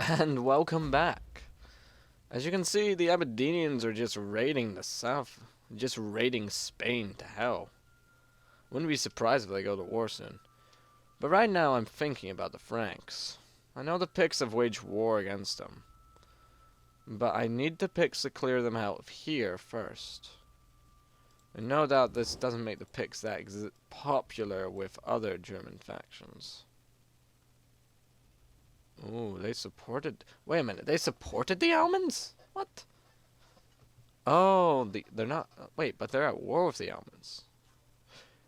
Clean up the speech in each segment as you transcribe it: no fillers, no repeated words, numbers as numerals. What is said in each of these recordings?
And welcome back. As you can see, the Aberdenians are just raiding the south, just raiding Spain to hell. Wouldn't be surprised if they go to war soon. But right now I'm thinking about the Franks. I know the Picts have waged war against them, but I need the Picts to clear them out of here first. And no doubt this doesn't make the Picts that popular with other German factions. Ooh, they supported... Wait a minute, they supported the Almans? What? Oh, they're not... Wait, but they're at war with the Almans.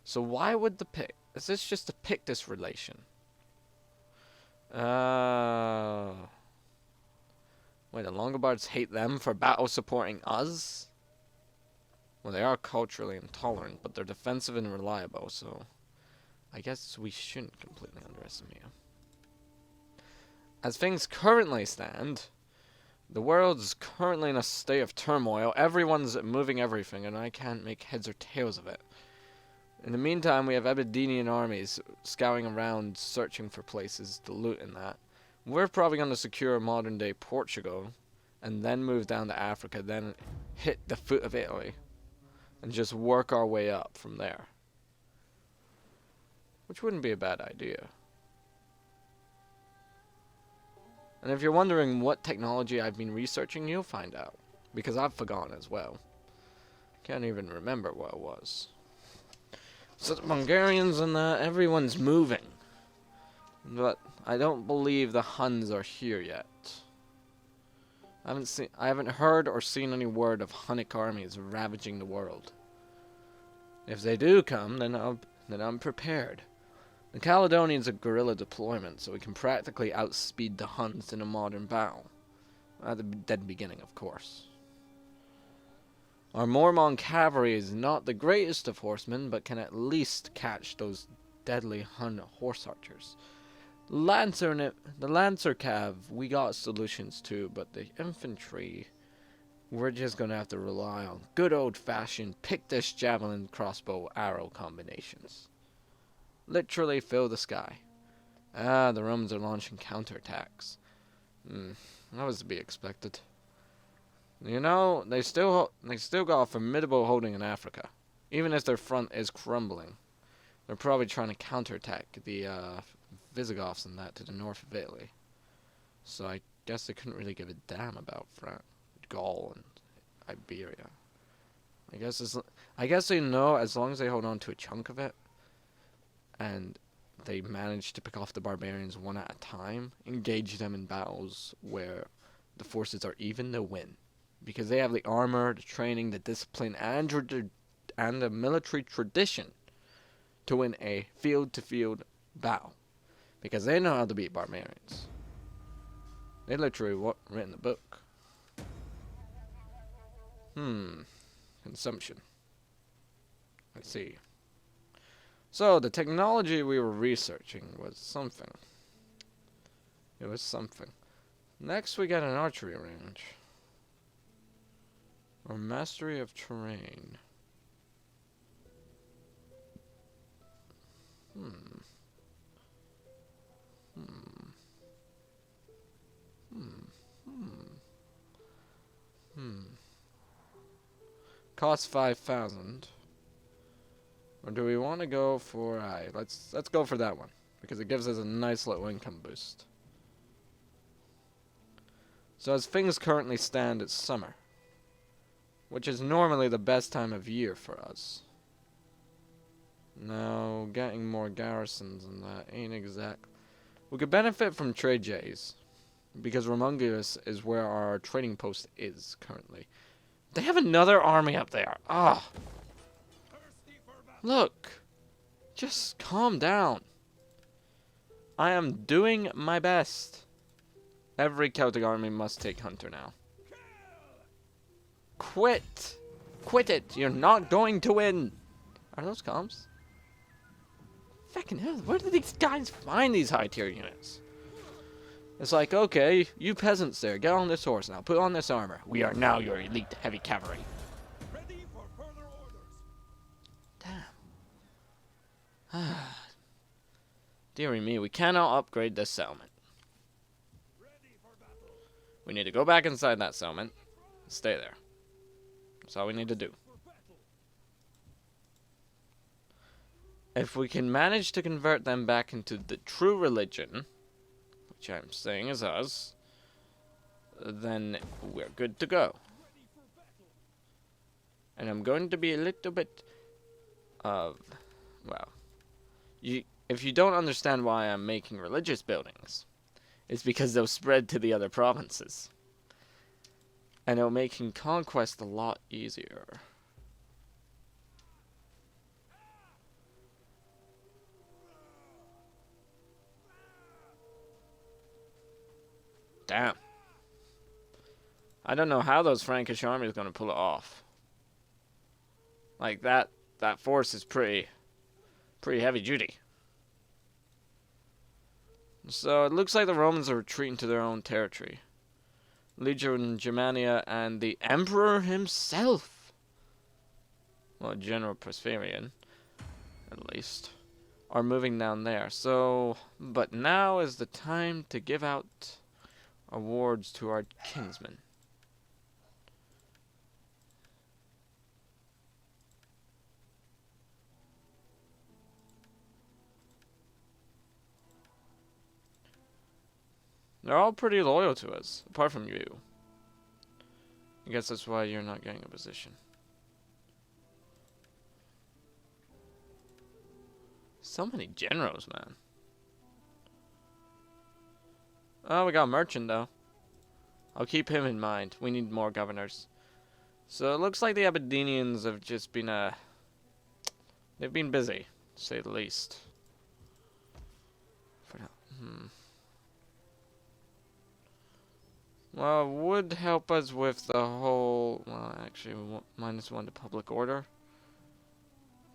So why would the Pict... Is this just a Pictus relation? Wait, the Longobards hate them for battle supporting us? Well, they are culturally intolerant, but they're defensive and reliable, so... I guess we shouldn't completely underestimate them. As things currently stand, the world's currently in a state of turmoil. Everyone's moving everything, and I can't make heads or tails of it. In the meantime, we have Aberdenian armies scouting around, searching for places to loot and that. We're probably going to secure modern-day Portugal, and then move down to Africa, then hit the foot of Italy, and just work our way up from there. Which wouldn't be a bad idea. And if you're wondering what technology I've been researching, you'll find out. Because I've forgotten as well. Can't even remember what it was. So the Hungarians and everyone's moving. But I don't believe the Huns are here yet. I haven't heard or seen any word of Hunnic armies ravaging the world. If they do come, then I'm prepared. The Caledonians are guerrilla deployment, so we can practically outspeed the Huns in a modern battle. At the dead beginning, of course. Our Mormon cavalry is not the greatest of horsemen, but can at least catch those deadly Hun horse archers. The Lancer cav, we got solutions to, but the infantry, we're just gonna have to rely on good old-fashioned Pictish javelin crossbow arrow combinations. Literally fill the sky. The Romans are launching counterattacks. That was to be expected. You know, they still got a formidable holding in Africa. Even if their front is crumbling. They're probably trying to counterattack the Visigoths and that to the north of Italy. So I guess they couldn't really give a damn about Gaul and Iberia. I guess they know as long as they hold on to a chunk of it, and they manage to pick off the barbarians one at a time, engage them in battles where the forces are even, they'll win. Because they have the armor, the training, the discipline, and the military tradition to win a field-to-field battle. Because they know how to beat barbarians. They literally written the book. Consumption. Let's see. So, the technology we were researching was something. It was something. Next, we got an archery range. Or mastery of terrain. Cost 5,000. Or do we want to go for... let's go for that one. Because it gives us a nice little income boost. So as things currently stand, it's summer. Which is normally the best time of year for us. Now, getting more garrisons and that ain't exact. We could benefit from trade jays. Because Romungus is where our trading post is currently. They have another army up there. Look. Just calm down. I am doing my best. Every Celtic army must take Hunter now. Quit. Quit it. You're not going to win. Are those comms? Fucking hell. Where do these guys find these high tier units? It's like, okay, you peasants there, get on this horse now. Put on this armor. We are now your elite heavy cavalry. Ready for further orders. Damn. Dearie me, we cannot upgrade this settlement. Ready for battle. We need to go back inside that settlement. Stay there. That's all we need to do. If we can manage to convert them back into the true religion, which I'm saying is us, then we're good to go. And I'm going to be a little bit of, well, if you don't understand why I'm making religious buildings, it's because they'll spread to the other provinces. And it'll make conquest a lot easier. Damn. I don't know how those Frankish armies are going to pull it off. Like, that force is pretty heavy duty. So, it looks like the Romans are retreating to their own territory. Legion Germania and the Emperor himself, well, General Presbyterian, at least, are moving down there. So, but now is the time to give out awards to our kinsmen. They're all pretty loyal to us, apart from you. I guess that's why you're not getting a position. So many generals, man. Oh, we got a merchant, though. I'll keep him in mind. We need more governors. So it looks like the Aberdenians have just been, they've been busy, to say the least. For now. Well, it would help us with the whole, well, actually, -1 to public order.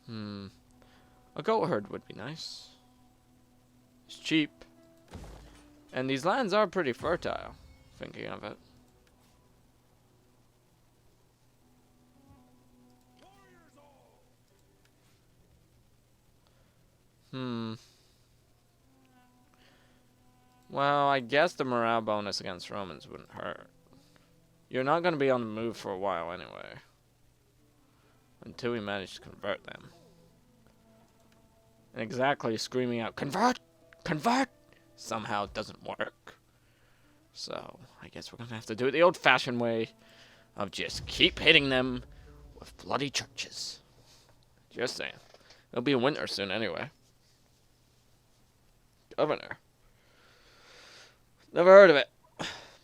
A goat herd would be nice. It's cheap. And these lands are pretty fertile, thinking of it. Well, I guess the morale bonus against Romans wouldn't hurt. You're not going to be on the move for a while anyway. Until we manage to convert them. And exactly screaming out, "Convert! Convert!" somehow doesn't work. So, I guess we're going to have to do it the old-fashioned way of just keep hitting them with bloody churches. Just saying. It'll be winter soon anyway. Governor. Never heard of it.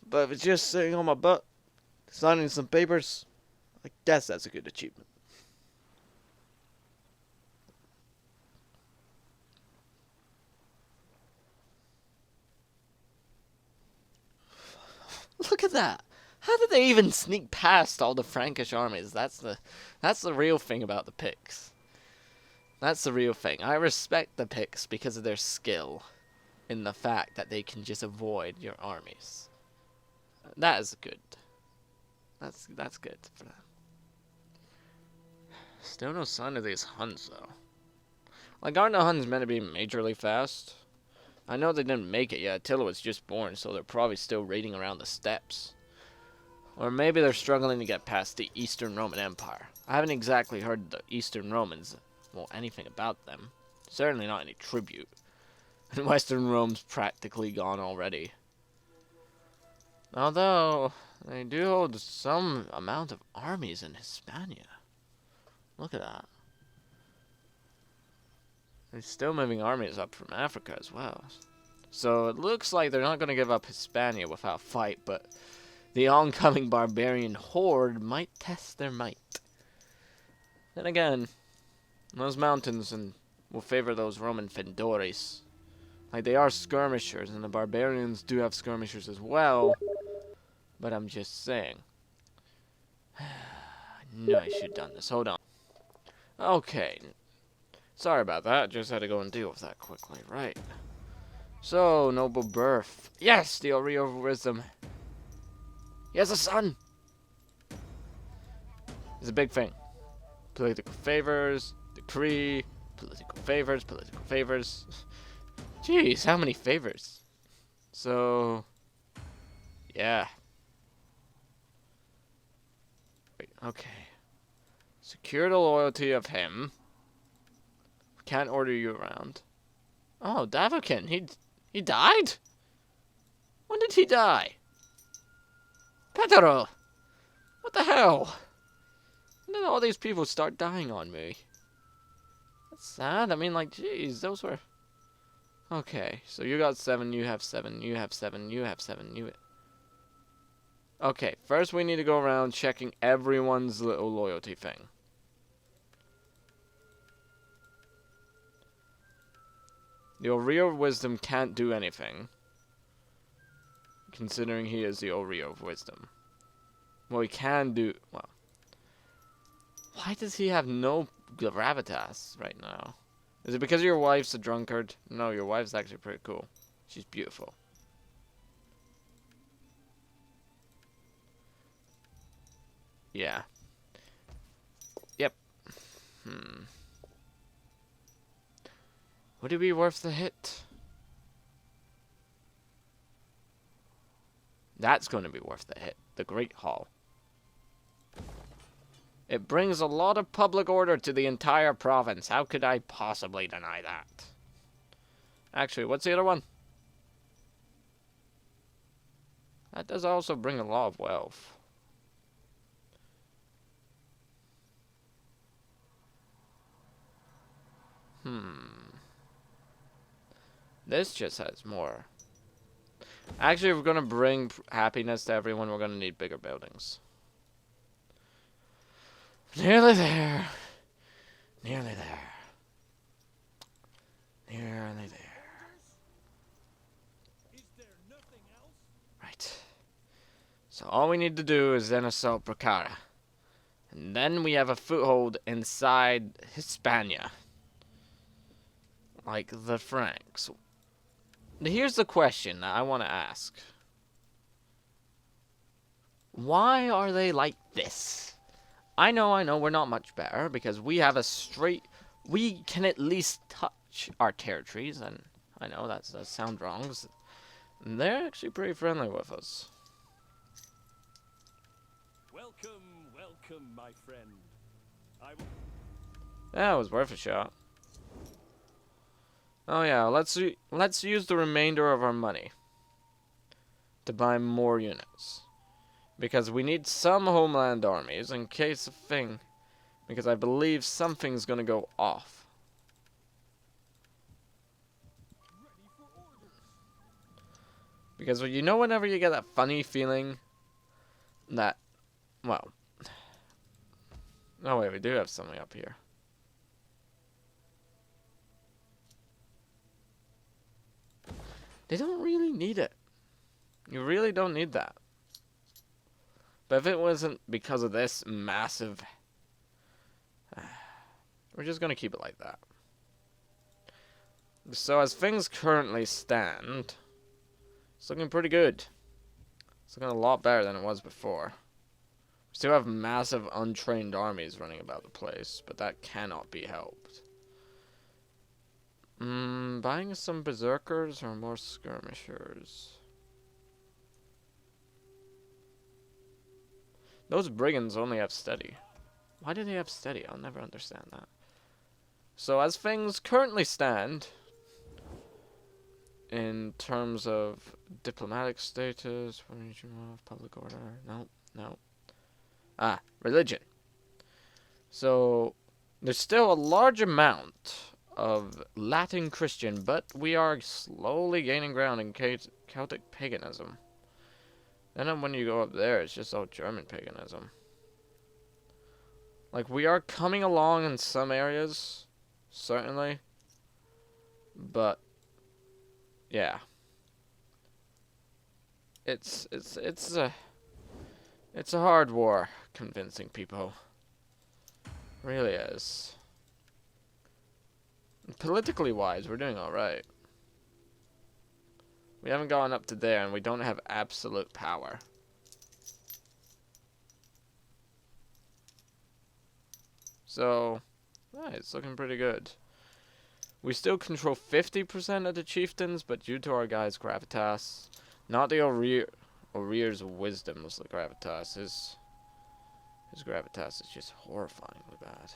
But if it's just sitting on my butt, signing some papers, I guess that's a good achievement. Look at that. How did they even sneak past all the Frankish armies? That's the real thing about the Picts. That's the real thing. I respect the Picts because of their skill in the fact that they can just avoid your armies. That is good. That's good for them. Still no sign of these Huns though. Like, aren't the Huns meant to be majorly fast? I know they didn't make it yet. Attila was just born, so they're probably still raiding around the steppes. Or maybe they're struggling to get past the Eastern Roman Empire. I haven't exactly heard the Eastern Romans, well, anything about them. Certainly not any tribute. And Western Rome's practically gone already. Although, they do hold some amount of armies in Hispania. Look at that. They're still moving armies up from Africa as well. So it looks like they're not going to give up Hispania without fight, but the oncoming barbarian horde might test their might. Then again, those mountains will favor those Roman Fendores. Like, they are skirmishers, and the barbarians do have skirmishers as well. But I'm just saying. I knew I should have done this. Hold on. Okay. Sorry about that. Just had to go and deal with that quickly. Right. So, noble birth. Yes, the Ori of Wisdom. He has a son. It's a big thing. Political favors, decree, political favors, political favors. Jeez, how many favors? So, yeah. Okay. Secure the loyalty of him. Can't order you around. Oh, Davokin, he died? When did he die? Petero! What the hell? When did all these people start dying on me? That's sad. I mean, like, jeez, those were... Okay, so you got 7, you have 7, you have 7, you have 7, you... Okay, first we need to go around checking everyone's little loyalty thing. The Oreo of Wisdom can't do anything, considering he is the Oreo of Wisdom. Well, he can do... Well, why does he have no gravitas right now? Is it because your wife's a drunkard? No, your wife's actually pretty cool. She's beautiful. Yeah. Yep. Would it be worth the hit? That's going to be worth the hit. The Great Hall. It brings a lot of public order to the entire province. How could I possibly deny that? Actually, what's the other one? That does also bring a lot of wealth. This just has more. Actually, if we're going to bring happiness to everyone, we're going to need bigger buildings. Nearly there. Nearly there. Nearly there. Is there nothing else? Right. So all we need to do is then assault Bracara. And then we have a foothold inside Hispania. Like the Franks. Here's the question that I want to ask. Why are they like this? I know, we're not much better because we have a straight... We can at least touch our territories, and I know that sounds wrong. They're actually pretty friendly with us. Welcome, welcome, my friend. That was worth a shot. Oh yeah, let's use the remainder of our money to buy more units. Because we need some homeland armies in case of thing. Because I believe something's gonna go off. Ready for orders. Because you know whenever you get that funny feeling that, well... Oh wait, we do have something up here. They don't really need it. You really don't need that. But if it wasn't because of this massive... we're just going to keep it like that. So as things currently stand, it's looking pretty good. It's looking a lot better than it was before. We still have massive untrained armies running about the place, but that cannot be helped. Buying some berserkers or more skirmishers? Those brigands only have steady. Why do they have steady? I'll never understand that. So as things currently stand, in terms of diplomatic status, public order, no. Religion. So there's still a large amount of Latin Christian, but we are slowly gaining ground in Celtic paganism. Then when you go up there, it's just all German paganism. Like, we are coming along in some areas, certainly, but yeah, it's a hard war convincing people. It really is. Politically wise, we're doing alright. We haven't gone up to there, and we don't have absolute power. So, it's looking pretty good. We still control 50% of the chieftains, but due to our guy's gravitas, not the Oreir's wisdom was the gravitas. His gravitas is just horrifyingly bad.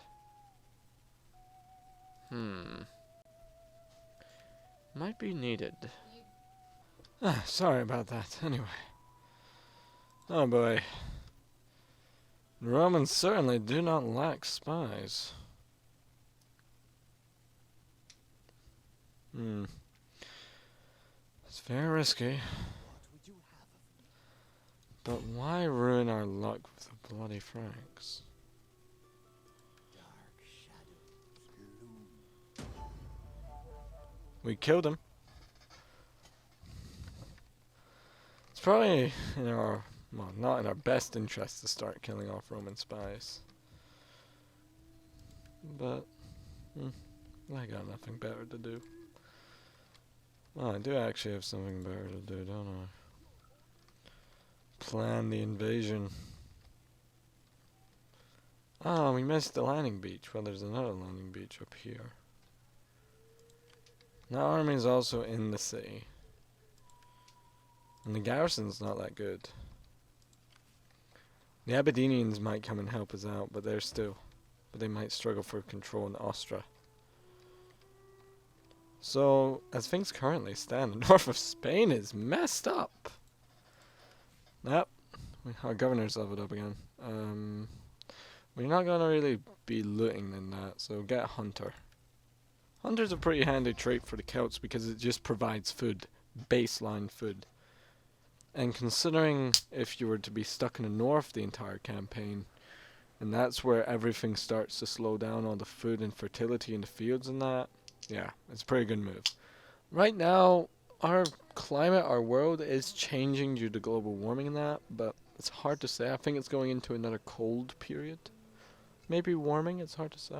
Might be needed. Sorry about that. Anyway. Oh boy. The Romans certainly do not lack spies. It's very risky. But why ruin our luck with the bloody Franks? We killed him. It's probably in our, well, not in our best interest to start killing off Roman spies. But, I got nothing better to do. Well, I do actually have something better to do, don't I? Plan the invasion. Oh, we missed the landing beach. Well, there's another landing beach up here. That army's also in the city. And the garrison's not that good. The Aberdenians might come and help us out, but they might struggle for control in Austria. So, as things currently stand, the north of Spain is messed up. Yep, our governor's leveled up again. We're not gonna really be looting in that, so get a hunter. Hunter's a pretty handy trait for the Celts because it just provides food, baseline food. And considering if you were to be stuck in the north the entire campaign, and that's where everything starts to slow down, all the food and fertility in the fields and that, yeah, it's a pretty good move. Right now, our climate, our world is changing due to global warming and that, but it's hard to say. I think it's going into another cold period. Maybe warming, it's hard to say.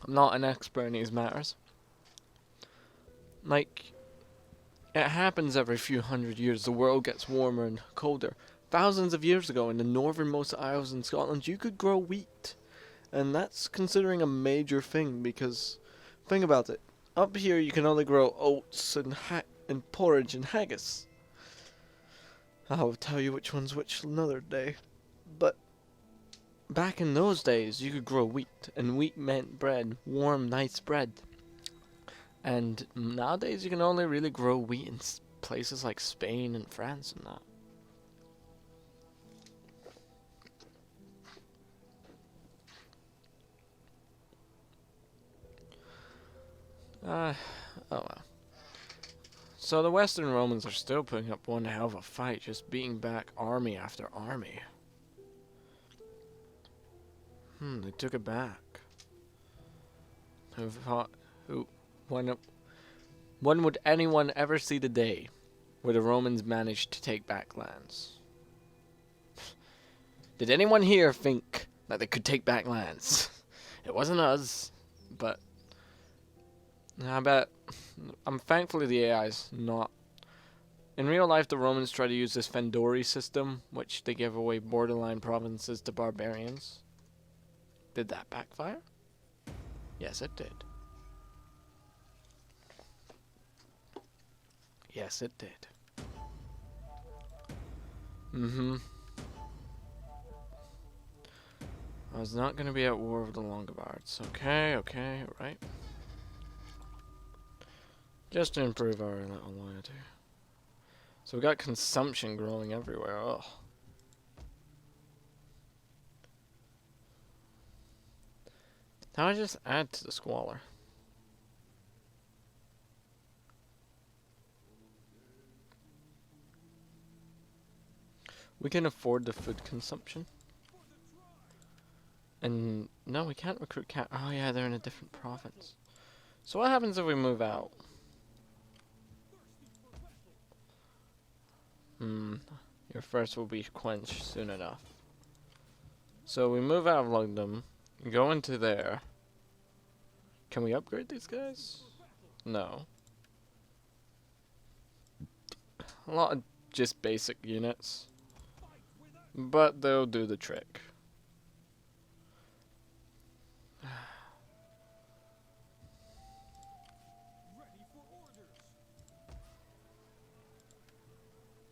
I'm not an expert in these matters. Like, it happens every few hundred years. The world gets warmer and colder. Thousands of years ago, in the northernmost isles in Scotland, you could grow wheat. And that's considering a major thing, because think about it. Up here, you can only grow oats and porridge and haggis. I'll tell you which one's which another day. But back in those days, you could grow wheat, and wheat meant bread, warm, nice bread. And nowadays, you can only really grow wheat in places like Spain and France and that. Oh well. So the Western Romans are still putting up one hell of a fight, just beating back army after army. They took it back. When would anyone ever see the day where the Romans managed to take back lands? Did anyone here think that they could take back lands? It wasn't us, but I'm thankfully the AI's not. In real life, the Romans try to use this Fendori system, which they give away borderline provinces to barbarians. Did that backfire? Yes, it did. Yes, it did. I was not going to be at war with the Longobards. Okay, right. Just to improve our little loyalty. So we got consumption growing everywhere. Oh. How do I just add to the squalor? We can afford the food consumption. And no, we can't recruit oh yeah, they're in a different province. So what happens if we move out? Your thirst will be quenched soon enough. So we move out of London, go into there. Can we upgrade these guys? No. A lot of just basic units. But they'll do the trick.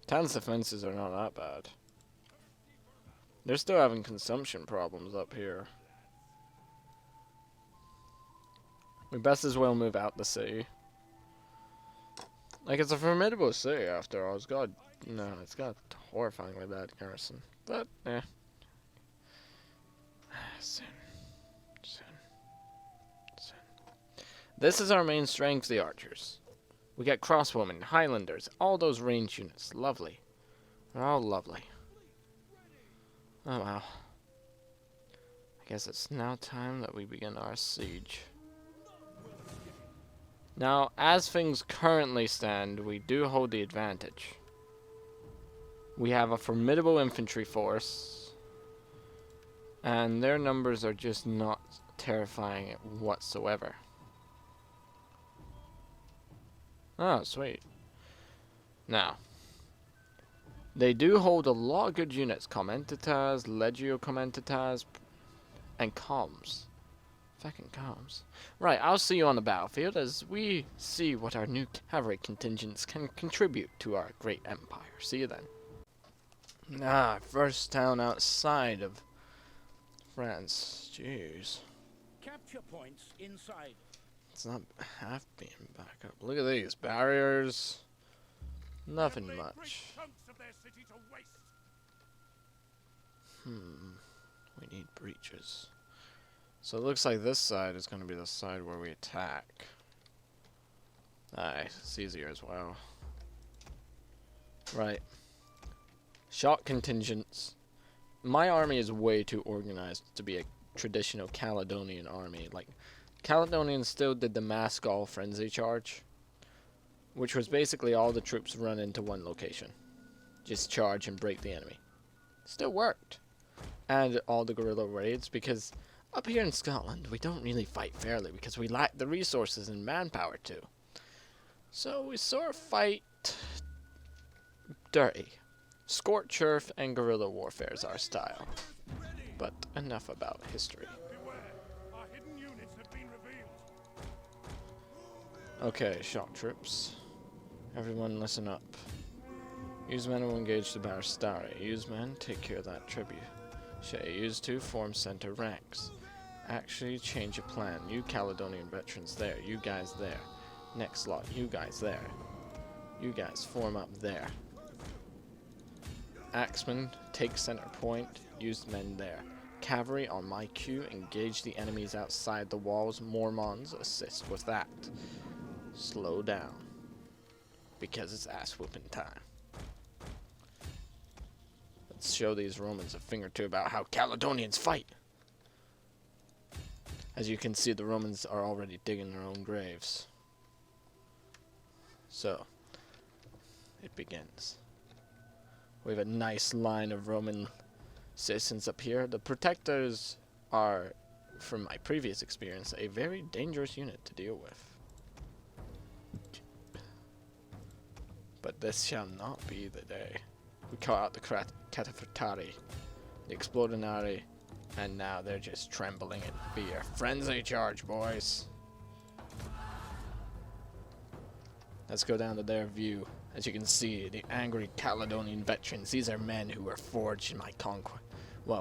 Town's defenses are not that bad. They're still having consumption problems up here. We best as well move out the city. Like, it's a formidable city after all. It's got a horrifyingly bad garrison. But, eh. Soon. This is our main strength, the archers. We get crossbowmen, highlanders, all those range units. Lovely. They're all lovely. Oh wow. I guess it's now time that we begin our siege. Now, as things currently stand, we do hold the advantage. We have a formidable infantry force, and their numbers are just not terrifying whatsoever. Oh, sweet. Now, they do hold a lot of good units. Commentatas, Legio Commentatas, and comms. Fucking comms. Right, I'll see you on the battlefield as we see what our new cavalry contingents can contribute to our great empire. See you then. Ah, first town outside of France. Jeez. Capture points inside. It's not half being back up. Look at these barriers. Nothing much. We need breaches. So it looks like this side is going to be the side where we attack. Aye, it's easier as well. Right. Shot contingents. My army is way too organized to be a traditional Caledonian army. Like, Caledonians still did the mass Gaul frenzy charge, which was basically all the troops run into one location. Just charge and break the enemy. Still worked. And all the guerrilla raids, because up here in Scotland, we don't really fight fairly because we lack the resources and manpower to. So we sort of fight dirty. Scorched earth and guerrilla warfare is our style. But enough about history. Okay, shock troops. Everyone listen up. Use men will engage the Barastari. Use men, take care of that tribute. Use to form center ranks. Actually change a plan. You Caledonian veterans there. You guys there. Next lot. You guys there. You guys form up there. Axemen, take center point. Use men there. Cavalry on my cue. Engage the enemies outside the walls. Mormons assist with that. Slow down. Because it's ass whooping time. Let's show these Romans a thing or two about how Caledonians fight. As you can see, the Romans are already digging their own graves. So, it begins. We have a nice line of Roman citizens up here. The protectors are, from my previous experience, a very dangerous unit to deal with. But this shall not be the day. We caught out the Cataphractari, the Explodinari, and now they're just trembling in fear. Frenzy charge, boys. Let's go down to their view. As you can see, the angry Caledonian veterans. These are men who were forged in my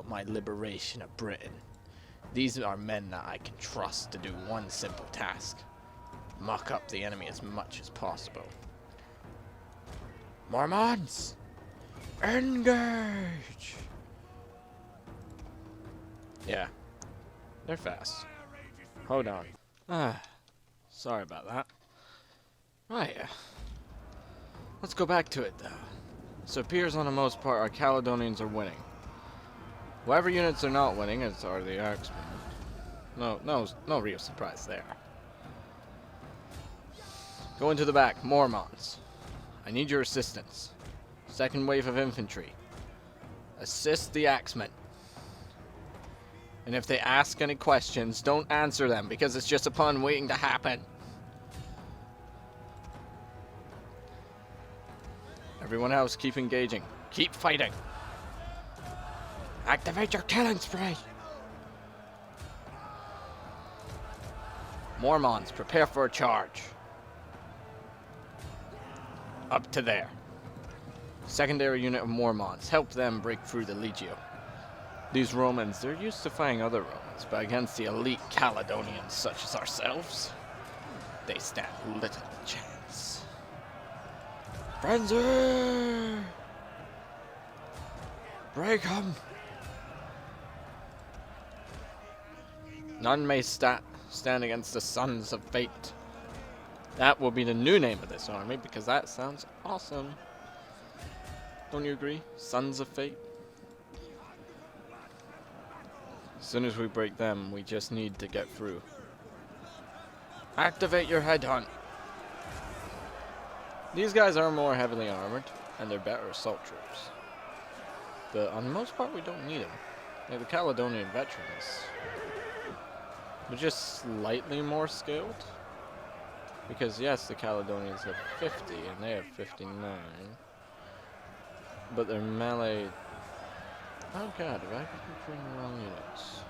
my liberation of Britain. These are men that I can trust to do one simple task. Muck up the enemy as much as possible. Mormons! Engage! Yeah. They're fast. Hold on. Sorry about that. Right. Let's go back to it, though. So it appears on the most part our Caledonians are winning. Whatever units are not winning are the Axemen. No real surprise there. Go into the back, Mormons. I need your assistance. Second wave of infantry. Assist the Axemen. And if they ask any questions, don't answer them, because it's just a pun waiting to happen. Everyone else, keep engaging. Keep fighting. Activate your killing spree. Mormons, prepare for a charge. Up to there. Secondary unit of Mormonts. Help them break through the Legio. These Romans, they're used to fighting other Romans, but against the elite Caledonians such as ourselves, they stand little chance. Frenzy! Break 'em! None may stand against the Sons of Fate. That will be the new name of this army, because that sounds awesome. Don't you agree? Sons of Fate? As soon as we break them, we just need to get through. Activate your headhunt. These guys are more heavily armored, and they're better assault troops. But on the most part, we don't need them. Like the Caledonian veterans, they're just slightly more skilled. Because yes, the Caledonians have 50, and they have 59. But their melee... Oh god, have I been putting the wrong units?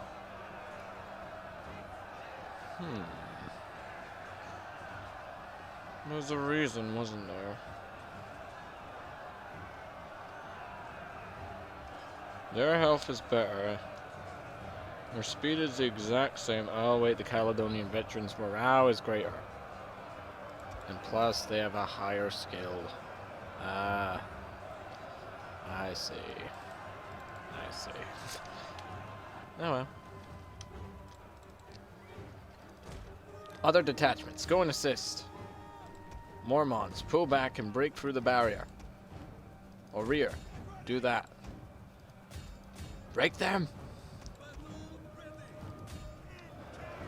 There's a reason, wasn't there? Their health is better. Their speed is the exact same. Oh wait, the Caledonian veterans' morale is greater. And plus, they have a higher skill. Ah. I see. I see. Oh well. Other detachments, go and assist. Mormons, pull back and break through the barrier. Or rear, do that. Break them!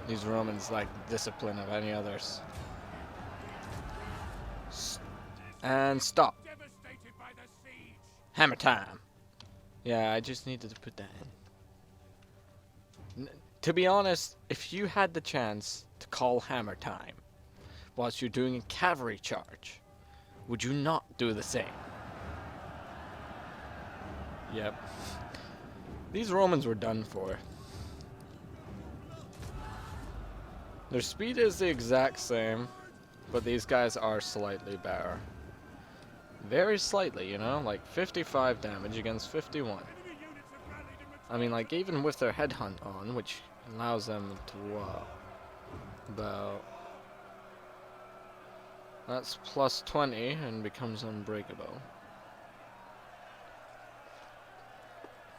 These Romans lack the discipline of any others. And stop. Hammer time. Yeah, I just needed to put that in. To be honest, if you had the chance to call hammer time whilst you're doing a cavalry charge, would you not do the same? Yep. These Romans were done for. Their speed is the exact same, but these guys are slightly better. Very slightly, you know, like 55 damage against 51. I mean, like, even with their headhunt on, which allows them to, about... That's plus 20 and becomes unbreakable.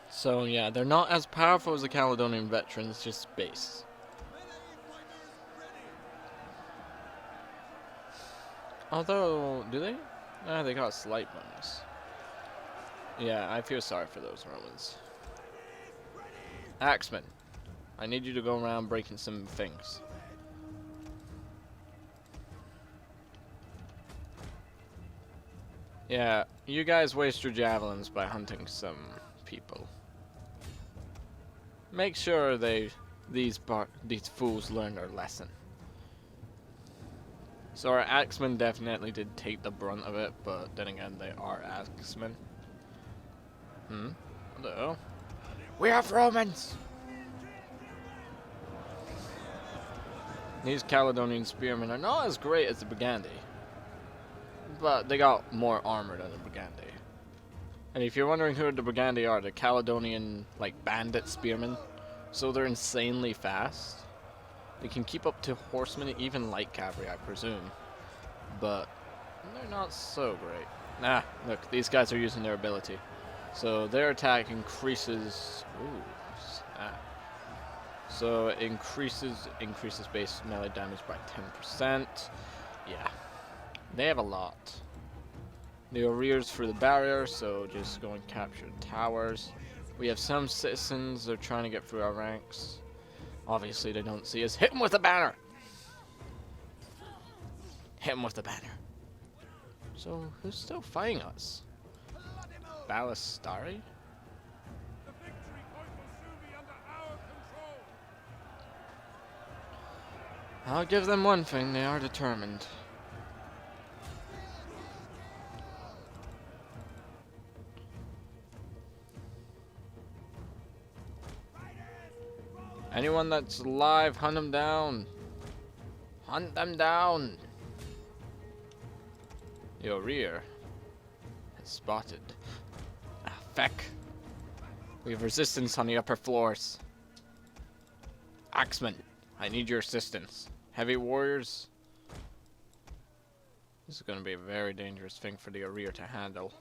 So, yeah, they're not as powerful as the Caledonian veterans, just base. Although, do they? Ah, they got a slight bonus. Yeah, I feel sorry for those Romans. Axemen, I need you to go around breaking some things. Yeah, you guys waste your javelins by hunting some people. Make sure these fools learn their lesson. So our axemen definitely did take the brunt of it, but then again, they are axemen. Hello? We have Romans! These Caledonian spearmen are not as great as the Briganti, but they got more armor than the Briganti. And if you're wondering who the Briganti are, they're Caledonian, like, bandit spearmen. So they're insanely fast. They can keep up to horsemen, even light cavalry, I presume. But they're not so great. Nah, look, these guys are using their ability. So their attack increases... Ooh, snap. So it increases base melee damage by 10%. Yeah, they have a lot. They are rears for the barrier, so just go and capture towers. We have some citizens that are trying to get through our ranks. Obviously they don't see us. Hit them with a banner! Hit them with the banner. So who's still fighting us? Ballistari? I'll give them one thing, they are determined. Anyone that's alive, hunt them down. Hunt them down. Your rear has Spotted. Ah, feck. We have resistance on the upper floors. Axemen, I need your assistance. Heavy warriors. This is going to be a very dangerous thing for the Arir to handle.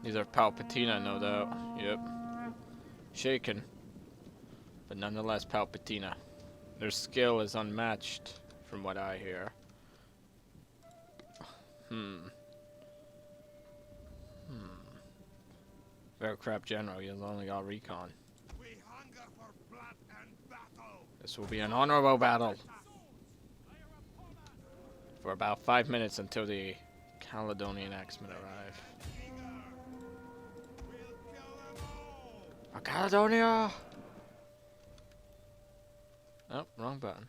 These are Palpatina, no doubt. Yep. Shaken. But nonetheless, Palpatina. Their skill is unmatched, from what I hear. Aircraft General, he's only got recon. We hunger for blood and battle. This will be an honorable battle. For about 5 minutes until the Caledonian Axemen arrive. We'll kill them all. For Caledonia! Oh, wrong button.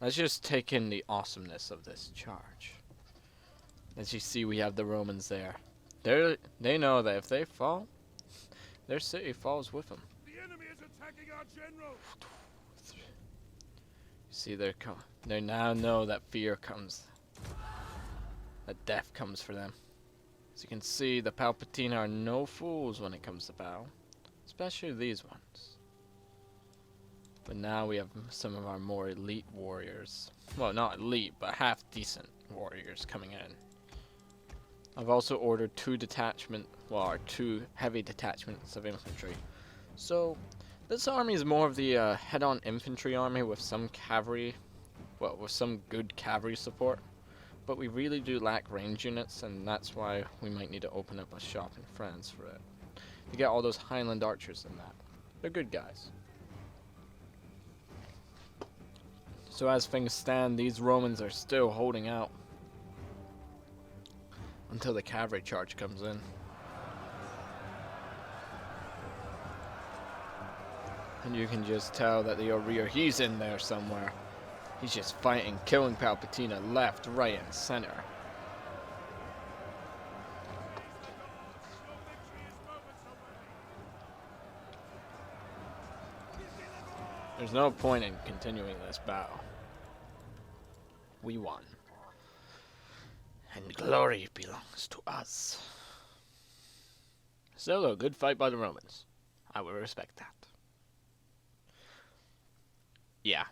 Let's just take in the awesomeness of this charge. As you see, we have the Romans there. They know that if they fall, their city falls with them. The enemy is attacking our general. See, they now know that fear comes, that death comes for them. As you can see, the Palpatine are no fools when it comes to battle, especially these ones. But now we have some of our more elite warriors. Well, not elite, but half decent warriors coming in. I've also ordered 2 heavy detachments of infantry. So, this army is more of the head-on infantry army with some cavalry, well, with some good cavalry support. But we really do lack range units, and that's why we might need to open up a shop in France for it. To get all those Highland archers in that. They're good guys. So as things stand, these Romans are still holding out until the cavalry charge comes in. And you can just tell that the Arir, he's in there somewhere. He's just fighting, killing Palpatina left, right, and center. There's no point in continuing this battle. We won. And glory belongs to us. Still a good fight by the Romans. I will respect that. Yeah.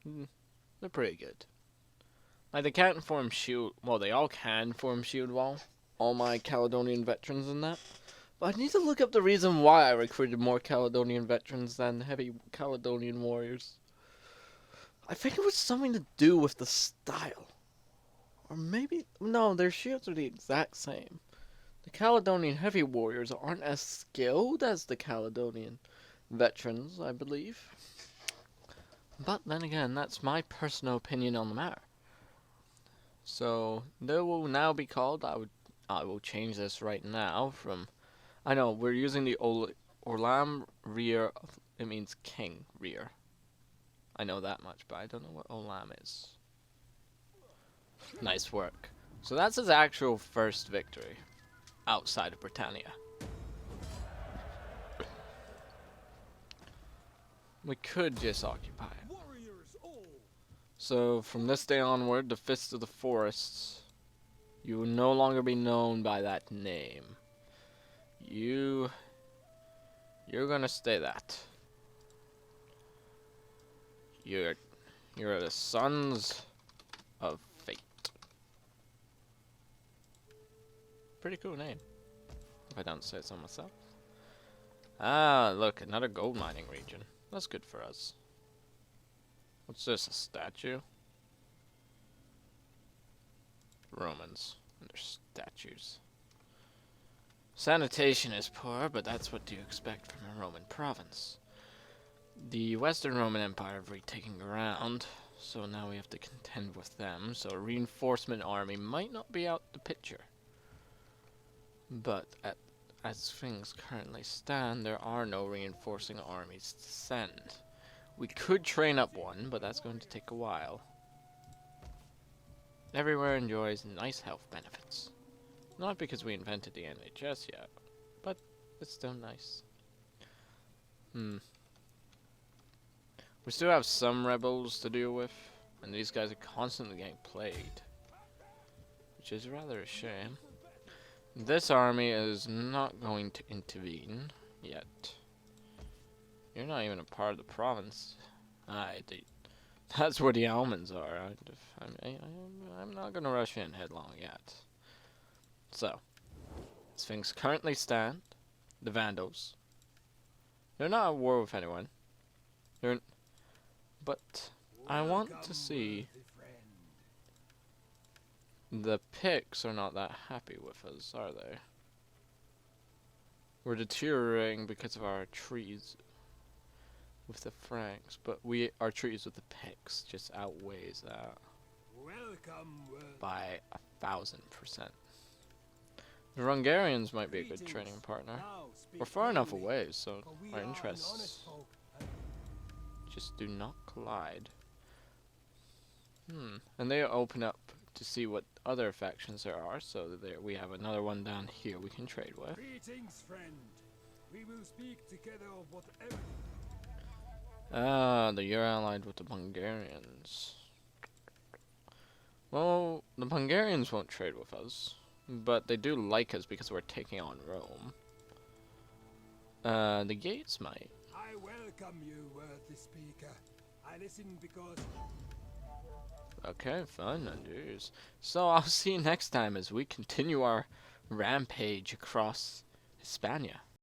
They're pretty good. Like, they can't form shield... Well, they all can form shield wall. All my Caledonian veterans and that. But I need to look up the reason why I recruited more Caledonian veterans than heavy Caledonian warriors. I think it was something to do with the style. Or maybe... No, their shields are the exact same. The Caledonian heavy warriors aren't as skilled as the Caledonian veterans, I believe. But then again, that's my personal opinion on the matter. So, they will now be called... I will change this right now from... I know, we're using the Orlam rear. It means king rear. I know that much, but I don't know what Olam is. Nice work. So that's his actual first victory outside of Britannia. We could just occupy it. Warriors all. So from this day onward, the Fist of the Forests, you will no longer be known by that name. You're gonna stay that. You're the Sons of Fate. Pretty cool name, if I don't say so myself. Ah, look, another gold mining region. That's good for us. What's this, a statue? Romans and their statues. Sanitation is poor, but that's what you expect from a Roman province. The Western Roman Empire have retaken ground, so now we have to contend with them, so a reinforcement army might not be out the picture. But as things currently stand, there are no reinforcing armies to send. We could train up one, but that's going to take a while. Everywhere enjoys nice health benefits. Not because we invented the NHS yet, but it's still nice. We still have some rebels to deal with, and these guys are constantly getting plagued. which is rather a shame. This army is not going to intervene yet. You're not even a part of the province. That's where the Almonds are. I'm not going to rush in headlong yet. So, as things currently stand, the Vandals, they're not at war with anyone. But I want to see. The Picts are not that happy with us, are they? We're deteriorating because of our trees with the Franks, but our trees with the Picts just outweighs that by 1,000%. The Hungarians might be a good trading partner. We're far enough away, so our interests just do not collide. And they open up to see what other factions there are, so there we have another one down here we can trade with. Greetings, friend. We will speak together of whatever. You're allied with the Hungarians. Well, the Hungarians won't trade with us, but they do like us because we're taking on Rome. The Gates might. I welcome you, worthy speaker. I listen because... Okay, fun, Andrews. So I'll see you next time as we continue our rampage across Hispania.